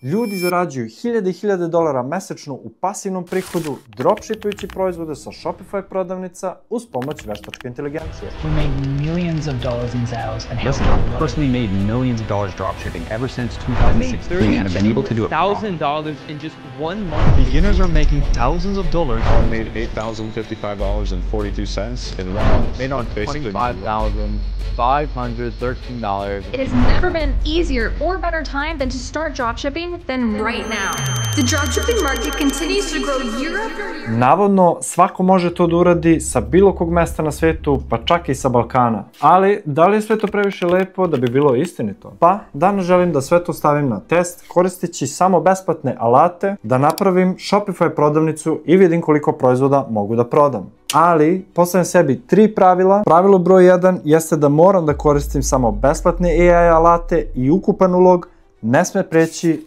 Ljudi zarađuju hiljade i hiljade dolara mesečno u pasivnom prihodu dropshipujući proizvode sa Shopify prodavnica uz pomoć veštačke inteligencije. We made millions of dollars in sales and Listen, I've personally made millions of dollars dropshipping ever since 2016 and have been able to do it. $1,000 in just 1 month. Beginners are making thousands of dollars. I made $8,055.42 in 1 month. Made on $25,513. It has never been easier or better time than to start dropshipping than right now. The dropshipping market continues to grow year after year. Navodno, svako može to da uradi sa bilo kog mesta na svetu, pa čak i sa Balkana. Ali, da li je sve to previše lepo da bi bilo istinito? Pa, danas želim da sve to stavim na test, koristeći samo besplatne alate, da napravim Shopify prodavnicu i vidim koliko proizvoda mogu da prodam. Ali, postavljam sebi 3 pravila. Pravilo broj 1 jeste da moram da koristim samo besplatne AI alate i ukupan ulog ne sme preći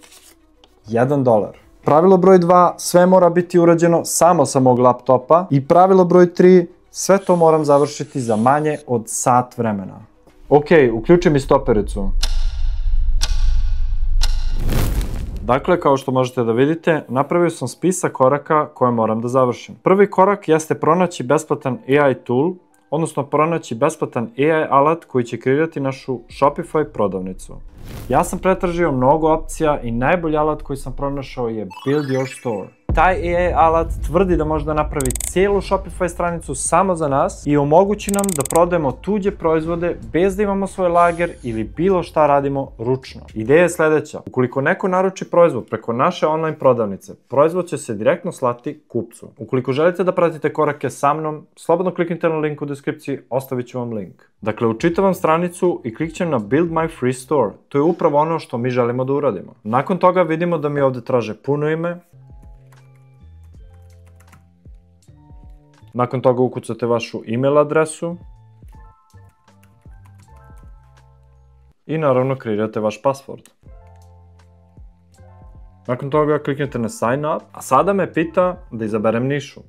$1. Pravilo broj 2, sve mora biti urađeno samo sa mog laptopa. I pravilo broj 3, sve to moram završiti za manje od sat vremena. Ok, uključim i stopericu. Dakle, kao što možete da vidite, napravio sam spisak koraka koje moram da završim. Prvi korak jeste pronaći besplatan AI tool, odnosno pronaći besplatan AI alat koji će kreirati našu Shopify prodavnicu. Ja sam pretražio mnogo opcija i najbolji alat koji sam pronašao je Build Your Store. Taj AI alat tvrdi da može da napravi cijelu Shopify stranicu samo za nas i omogući nam da prodajemo tuđe proizvode bez da imamo svoj lager ili bilo šta radimo ručno. Ideja je sledeća. Ukoliko neko naruči proizvod preko naše online prodavnice, proizvod će se direktno slati kupcu. Ukoliko želite da pratite korake sa mnom, slobodno kliknite na link u deskripciji, ostavit ću vam link. Dakle, učitavam stranicu i klikćem na Build My Free Store. To je upravo ono što mi želimo da uradimo. Nakon toga vidimo da mi ovde traže puno ime. Nakon toga ukucate vašu email adresu i naravno kreirate vaš password. Nakon toga kliknete na sign up, a sada me pita da izaberem nišu.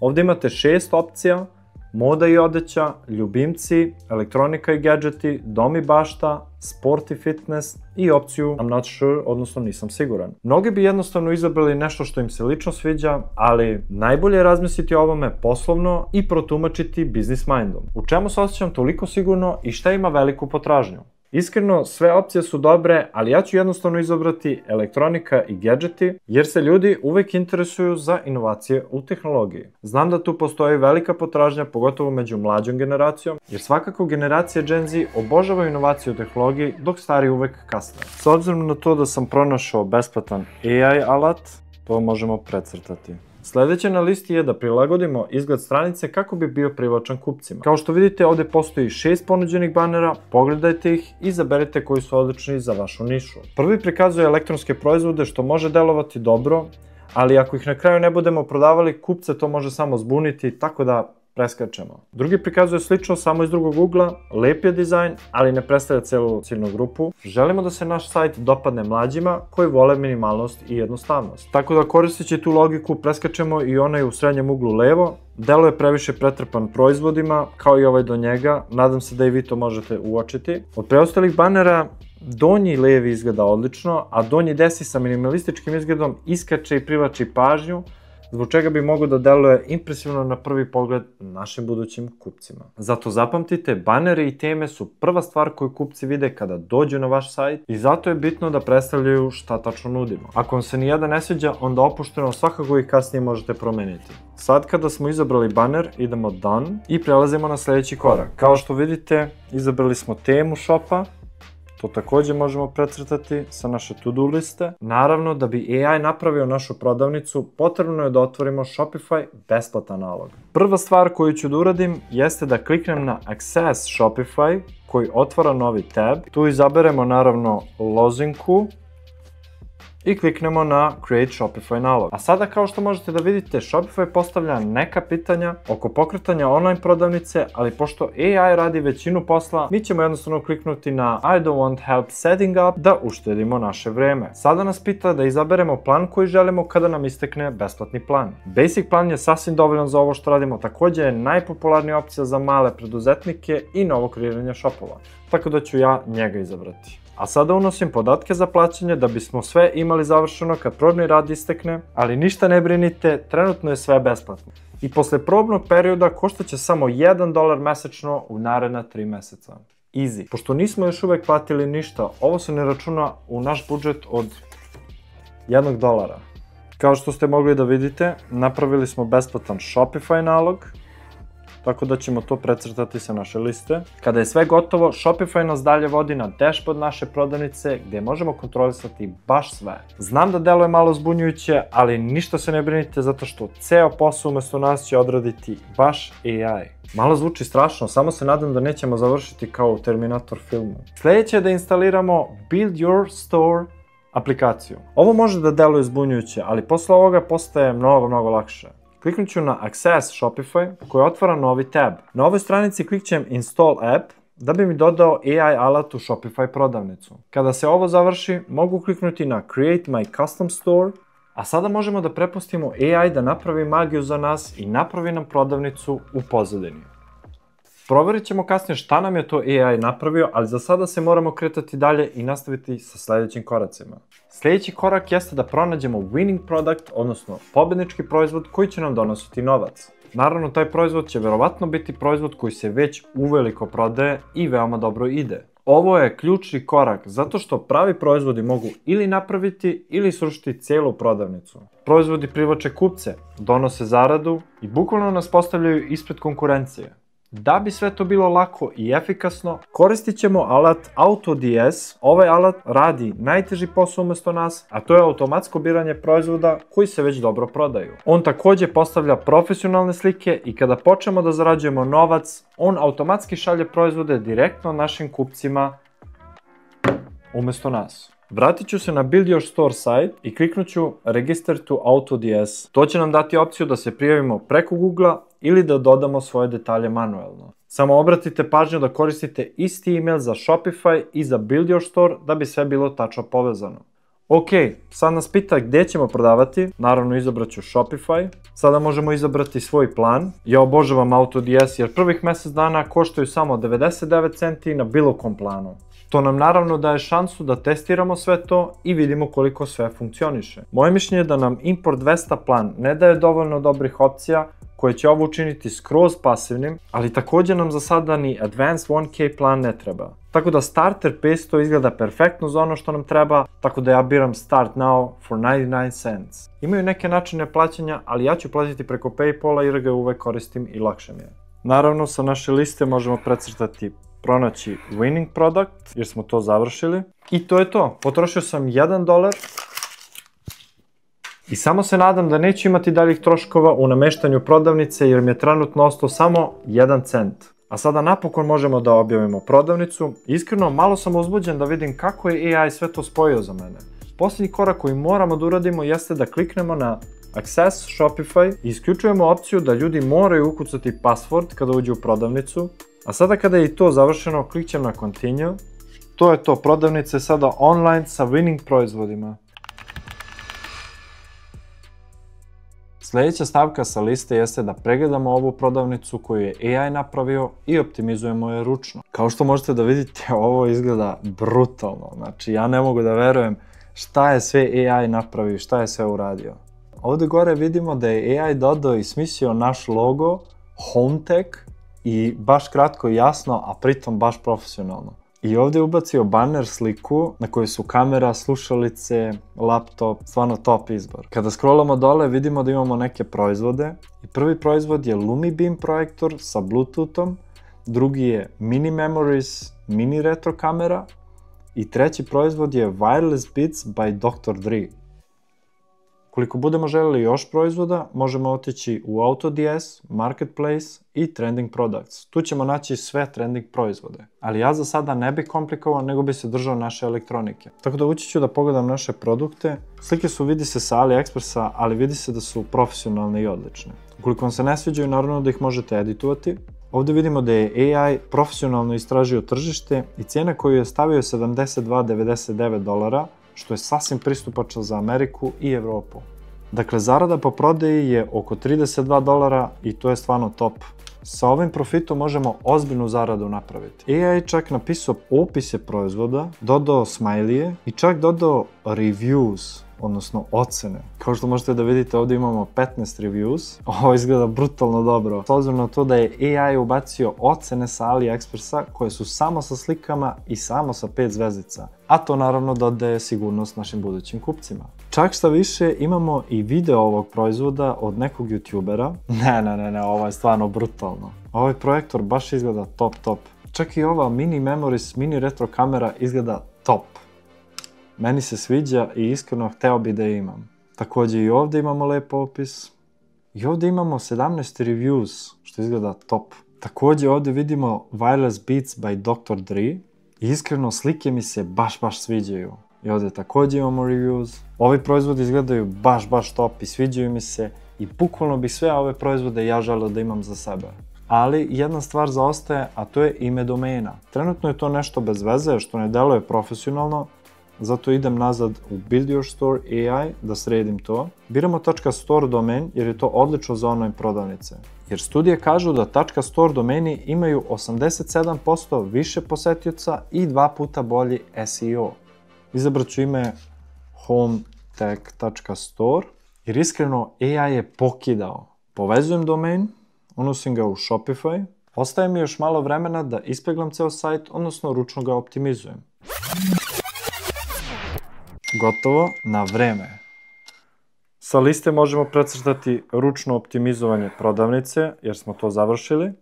Ovdje imate 6 opcija: moda i odeća, ljubimci, elektronika i gadgeti, dom i bašta, sport i fitness i opciju I'm not sure, odnosno nisam siguran. Mnogi bi jednostavno izabrali nešto što im se lično sviđa, ali najbolje je razmisliti o ovome poslovno i protumačiti business mindom. U čemu se osjećam toliko sigurno i šta ima veliku potražnju? Iskreno, sve opcije su dobre, ali ja ću jednostavno izabrati elektronika i gadgeti, jer se ljudi uvek interesuju za inovacije u tehnologiji. Znam da tu postoji velika potražnja, pogotovo među mlađom generacijom, jer svakako generacija Gen Z obožava inovacije u tehnologiji, dok stari uvek kasne. S obzirom na to da sam pronašao besplatan AI alat, to možemo precrtati. Sledeće na listi je da prilagodimo izgled stranice kako bi bio privlačan kupcima. Kao što vidite, ovde postoji 6 ponuđenih banera, pogledajte ih i izaberite koji su odlični za vašu nišu. Prvi prikazuje elektronske proizvode, što može delovati dobro, ali ako ih na kraju ne budemo prodavali, kupce to može samo zbuniti, tako da preskačemo. Drugi prikazuje slično, samo iz drugog ugla, lep je dizajn, ali ne predstavlja celu ciljnu grupu. Želimo da se naš sajt dopadne mlađima koji vole minimalnost i jednostavnost. Tako da, koristeći tu logiku, preskačemo i onaj u srednjem uglu levo. Deluje previše pretrpan proizvodima, kao i ovaj do njega, nadam se da i vi to možete uočiti. Od preostalih banera, donji levi izgleda odlično, a donji desni sa minimalističkim izgledom iskače i privlači pažnju, zbog čega bi mogao da deluje impresivno na prvi pogled našim budućim kupcima. Zato zapamtite, baneri i teme su prva stvar koju kupci vide kada dođu na vaš sajt i zato je bitno da predstavljaju šta tačno nudimo. Ako vam se nijedan ne sviđa, onda opušteno svakako i kasnije možete promeniti. Sad kada smo izabrali baner, idemo Done i prelazimo na sledeći korak. Kao što vidite, izabrali smo temu shopa. To takođe možemo precrtati sa naše to-do liste. Naravno, da bi AI napravio našu prodavnicu, potrebno je da otvorimo Shopify besplatan nalog. Prva stvar koju ću da uradim jeste da kliknem na Access Shopify, koji otvara novi tab. Tu izaberemo naravno lozinku i kliknemo na Create Shopify nalog. A sada, kao što možete da vidite, Shopify postavlja neka pitanja oko pokretanja online prodavnice, ali pošto AI radi većinu posla, mi ćemo jednostavno kliknuti na I don't want help setting up da uštedimo naše vreme. Sada nas pita da izaberemo plan koji želimo kada nam istekne besplatni plan. Basic plan je sasvim dovoljan za ovo što radimo, takođe je najpopularnija opcija za male preduzetnike i novo kreiranje shopova, tako da ću ja njega izabrati. A sada unosim podatke za plaćanje da bismo sve imali završeno kad probni rad istekne, ali ništa ne brinite, trenutno je sve besplatno. I posle probnog perioda koštaće samo $1 mesečno u naredna 3 meseca. Easy. Pošto nismo još uvek platili ništa, ovo se ne računa u naš budžet od $1. Kao što ste mogli da vidite, napravili smo besplatan Shopify nalog, tako da ćemo to precrtati sa naše liste. Kada je sve gotovo, Shopify nas dalje vodi na dashboard naše prodavnice gdje možemo kontrolisati baš sve. Znam da deluje malo zbunjujuće, ali ništa se ne brinite zato što ceo posao umesto nas će odraditi baš AI. Malo zvuči strašno, samo se nadam da nećemo završiti kao u Terminator filmu. Sljedeće je da instaliramo Build Your Store aplikaciju. Ovo može da deluje zbunjujuće, ali posle ovoga postaje mnogo lakše. Kliknut ću na Access Shopify koji otvara novi tab. Na ovoj stranici klikćem Install App da bi mi dodao AI alat u Shopify prodavnicu. Kada se ovo završi, mogu kliknuti na Create My Custom Store, a sada možemo da prepustimo AI da napravi magiju za nas i napravi nam prodavnicu u pozadini. Proverit ćemo kasnije šta nam je to AI napravio, ali za sada se moramo kretati dalje i nastaviti sa sljedećim koracima. Sljedeći korak jeste da pronađemo winning product, odnosno pobednički proizvod koji će nam donositi novac. Naravno, taj proizvod će verovatno biti proizvod koji se već uveliko prodaje i veoma dobro ide. Ovo je ključni korak zato što pravi proizvodi mogu ili napraviti ili srušiti cijelu prodavnicu. Proizvodi privlače kupce, donose zaradu i bukvalno nas postavljaju ispred konkurencije. Da bi sve to bilo lako i efikasno, koristit ćemo alat AutoDS. Ovaj alat radi najteži posao umjesto nas, a to je automatsko biranje proizvoda koji se već dobro prodaju. On također postavlja profesionalne slike i kada počnemo da zarađujemo novac, on automatski šalje proizvode direktno našim kupcima umjesto nas. Vratit ću se na Build Your Store site i kliknut ću Register to AutoDS. To će nam dati opciju da se prijavimo preko Google-a ili da dodamo svoje detalje manuelno. Samo obratite pažnju da koristite isti email za Shopify i za Build Your Store da bi sve bilo tačno povezano. Ok, sad nas pita gdje ćemo prodavati, naravno izabrat ću Shopify. Sada možemo izabrati svoj plan. Ja obožavam AutoDS jer prvih mjesec dana koštaju samo 99 centi na bilo kom planu. To nam naravno daje šansu da testiramo sve to i vidimo koliko sve funkcioniše. Moje mišljenje je da nam Import 200 plan ne daje dovoljno dobrih opcija koje će ovo učiniti skroz pasivnim, ali također nam za sada ni Advanced 1K plan ne treba. Tako da Starter 500 izgleda perfektno za ono što nam treba, tako da ja biram Start Now for 99 cents. Imaju neke načine plaćanja, ali ja ću platiti preko Paypala jer ga uvek koristim i lakše mi je. Naravno, sa naše liste možemo precrtati pronaći winning product, jer smo to završili. I to je to. Potrošio sam $1 i samo se nadam da neću imati daljih troškova u nameštanju prodavnice jer mi je trenutno ostao samo 1 cent. A sada napokon možemo da objavimo prodavnicu. Iskreno, malo sam uzbuđen da vidim kako je AI sve to spojio za mene. Posljednji korak koji moramo da uradimo jeste da kliknemo na Access Shopify i isključujemo opciju da ljudi moraju ukucati password kada uđu u prodavnicu. A sada kada je i to završeno, klikćem na Continue. To je to, prodavnica je sada online sa winning proizvodima. Sljedeća stavka sa liste jeste da pregledamo ovu prodavnicu koju je AI napravio i optimizujemo je ručno. Kao što možete da vidite, ovo izgleda brutalno. Znači, ja ne mogu da verujem šta je sve AI napravio, šta je sve uradio. Ovdje gore vidimo da je AI dodao i smislio naš logo, HomeTech, i baš kratko i jasno, a pritom baš profesionalno. I ovdje je ubacio banner sliku na kojoj su kamera, slušalice, laptop, stvarno top izbor. Kada scrollamo dole vidimo da imamo neke proizvode. I prvi proizvod je LumiBeam projektor sa Bluetoothom, drugi je Mini Memories mini retro kamera i treći proizvod je Wireless Beats by Dr. Dre. Koliko budemo željeli još proizvoda, možemo otići u AutoDS, Marketplace i Trending Products. Tu ćemo naći sve trending proizvode. Ali ja za sada ne bih komplikovao, nego bi se držao naše elektronike. Tako da ući ću da pogledam naše produkte. Slike su, vidi se, sa AliExpressa, ali vidi se da su profesionalne i odlične. Ukoliko vam se ne sviđaju, naravno da ih možete editovati. Ovdje vidimo da je AI profesionalno istražio tržište i cijena koju je stavio je $72,99, što je sasvim pristupačno za Ameriku i Evropu. Dakle, zarada po prodaji je oko $32 i to je stvarno top. sa ovim profitom možemo ozbiljnu zaradu napraviti. AI je čak napisao opise proizvoda, dodao smajlije i čak dodao reviews, odnosno ocene. Kao što možete da vidite, ovdje imamo 15 reviews. Ovo izgleda brutalno dobro. S obzirom na to da je AI ubacio ocene sa AliExpressa koje su samo sa slikama i samo sa 5 zvezdica. A to naravno dodaje sigurnost našim budućim kupcima. Čak šta više, imamo i video ovog proizvoda od nekog youtubera. Ne, ovo je stvarno brutalno. Ovaj projektor baš izgleda top. Čak i ova mini memories, mini retro kamera izgleda top. Meni se sviđa i iskreno hteo bi da je imam. Također i ovdje imamo lep opis. I ovdje imamo 17 reviews, što izgleda top. Također ovdje vidimo Wireless Beats by Dr. Dre. I iskreno slike mi se baš sviđaju. I ovdje također imamo reviews. Ovi proizvodi izgledaju baš top i sviđaju mi se. I bukvalno bih sve ove proizvode ja želeo da imam za sebe. Ali jedna stvar zaostaje, a to je ime domena. Trenutno je to nešto bez veze, što ne deluje profesionalno. Zato idem nazad u Build Your Store AI da sredim to. Biramo .store domen jer je to odlično za online prodavnice. Jer studije kažu da .store domeni imaju 87% više posetioca i 2 puta bolji SEO. Izabrat ću ime hometech.store jer iskreno AI je pokidao. Povezujem domen, unosim ga u Shopify. Ostaje mi još malo vremena da ispeglam ceo sajt, odnosno ručno ga optimizujem. Gotovo, na vreme. Sa liste možemo precrtati ručno optimizovanje prodavnice, jer smo to završili.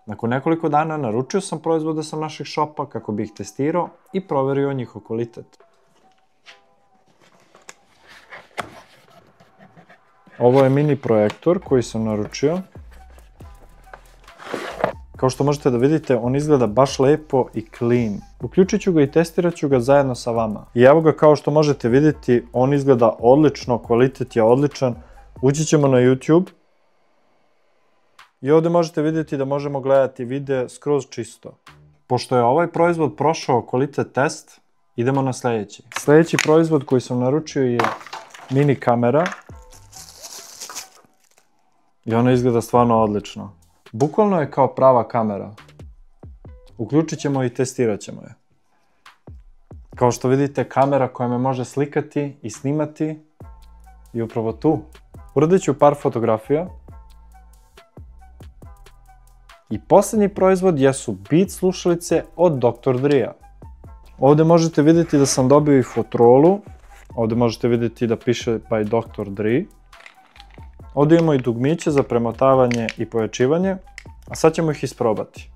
Nakon nekoliko dana naručio sam proizvode sa naših shopa kako bih ih testirao i proverio njihov kvalitet. Ovo je mini projektor koji sam naručio. Kao što možete da vidite, on izgleda baš lepo i clean. Uključit ću ga i testirat ću ga zajedno sa vama. I evo ga, kao što možete vidjeti, on izgleda odlično, kvalitet je odličan. Ući ćemo na YouTube. I ovdje možete vidjeti da možemo gledati video skroz čisto. Pošto je ovaj proizvod prošao kvalitet test, idemo na sljedeći. Sljedeći proizvod koji sam naručio je mini kamera. I ona izgleda stvarno odlično. Bukvalno je kao prava kamera. Uključit ćemo i testirat ćemo je. Kao što vidite, kamera koja me može slikati i snimati je upravo tu. Uradit ću par fotografija. I posljednji proizvod jesu Beats slušalice od Dr. Dre-a. Ovdje možete vidjeti da sam dobio i Fotrolu. Ovdje možete vidjeti da piše by Dr. Dre. Ovdje imamo i dugmiće za premotavanje i pojačivanje, a sad ćemo ih isprobati.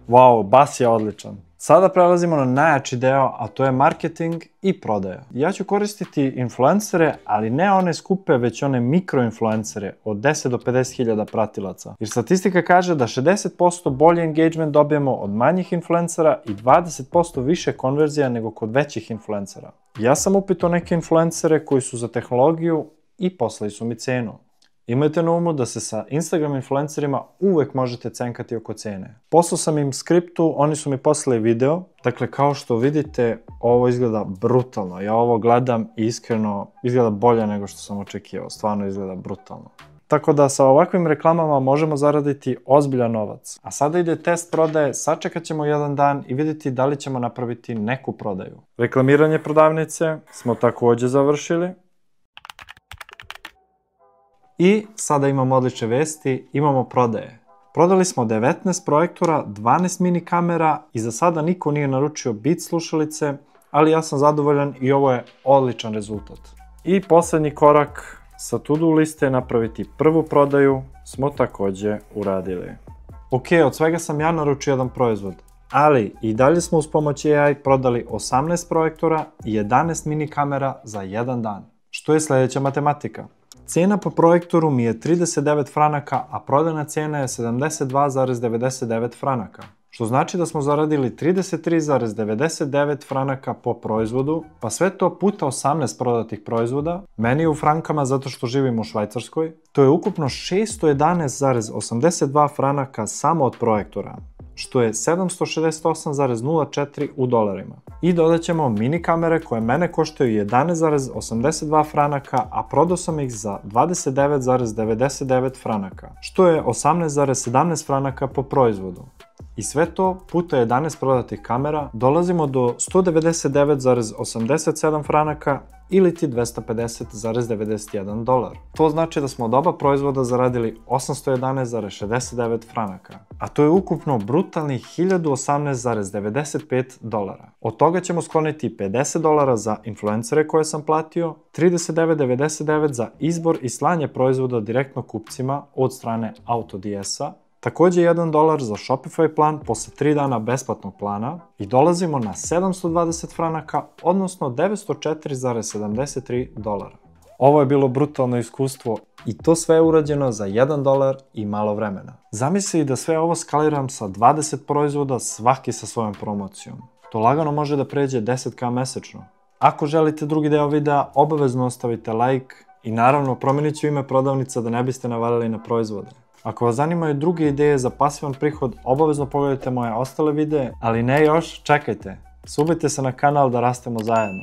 Wow, bas je odličan. Sada prelazimo na najjači deo, a to je marketing i prodaja. Ja ću koristiti influencere, ali ne one skupe, već one mikroinfluencere od 10 do 50.000 pratilaca. Jer statistika kaže da 60% bolji engagement dobijemo od manjih influencera i 20% više konverzija nego kod većih influencera. Ja sam upitao neke influencere koji su za tehnologiju i poslali su mi cenu. Imajte na umu da se sa Instagram influencerima uvek možete cenkati oko cene. Poslao sam im skriptu, oni su mi poslali video. Dakle, kao što vidite, ovo izgleda brutalno. Ja ovo gledam i iskreno izgleda bolje nego što sam očekivao. Stvarno izgleda brutalno. Tako da sa ovakvim reklamama možemo zaraditi ozbiljan novac. A sada ide test prodaje, sačekat ćemo jedan dan i vidjeti da li ćemo napraviti neku prodaju. Reklamiranje prodavnice smo također završili. I sada imamo odlične vesti, imamo prodaje. Prodali smo 19 projektora, 12 mini kamera i za sada niko nije naručio Beats slušalice, ali ja sam zadovoljan i ovo je odličan rezultat. I posljednji korak sa to-do liste napraviti prvu prodaju smo također uradili. Ok, od svega sam ja naručio jedan proizvod, ali i dalje smo uz pomoć AI prodali 18 projektora i 11 mini kamera za jedan dan. Što je sljedeća matematika? Cena po projektoru mi je 39 franaka, a prodajna cena je 72,99 franaka. Što znači da smo zaradili 33,99 franaka po proizvodu, pa sve to puta 18 prodatih proizvoda, meni je u frankama zato što živim u Švajcarskoj, to je ukupno 611,82 franaka samo od projektora. što je 768,04 u dolarima. I dodat ćemo mini kamere koje mene koštaju 11,82 franaka, a prodao sam ih za 29,99 franaka, što je 18,17 franaka po proizvodu. I sve to puta 11 prodatih kamera dolazimo do 199,87 franaka ili ti 250,91 dolar. To znači da smo od oba proizvoda zaradili 811,69 franaka, a to je ukupno brutalnih 1018,95 dolara. Od toga ćemo skloniti 50 dolara za influencere koje sam platio, 39,99 za izbor i slanje proizvoda direktno kupcima od strane AutoDS-a, takođe 1 dolar za Shopify plan posle 3 dana besplatnog plana i dolazimo na 720 franaka, odnosno 904,73 dolara. Ovo je bilo brutalno iskustvo i to sve je urađeno za 1 dolar i malo vremena. Zamisli da sve ovo skaliram sa 20 proizvoda, svaki sa svojom promocijom. To lagano može da pređe 10k mesečno. Ako želite drugi deo videa, obavezno ostavite like i naravno promenit ću ime prodavnica da ne biste navalili na proizvode. Ako vas zanimaju druge ideje za pasivan prihod, obavezno pogledajte moje ostale videe, ali ne još, čekajte. Subite se na kanal da rastemo zajedno.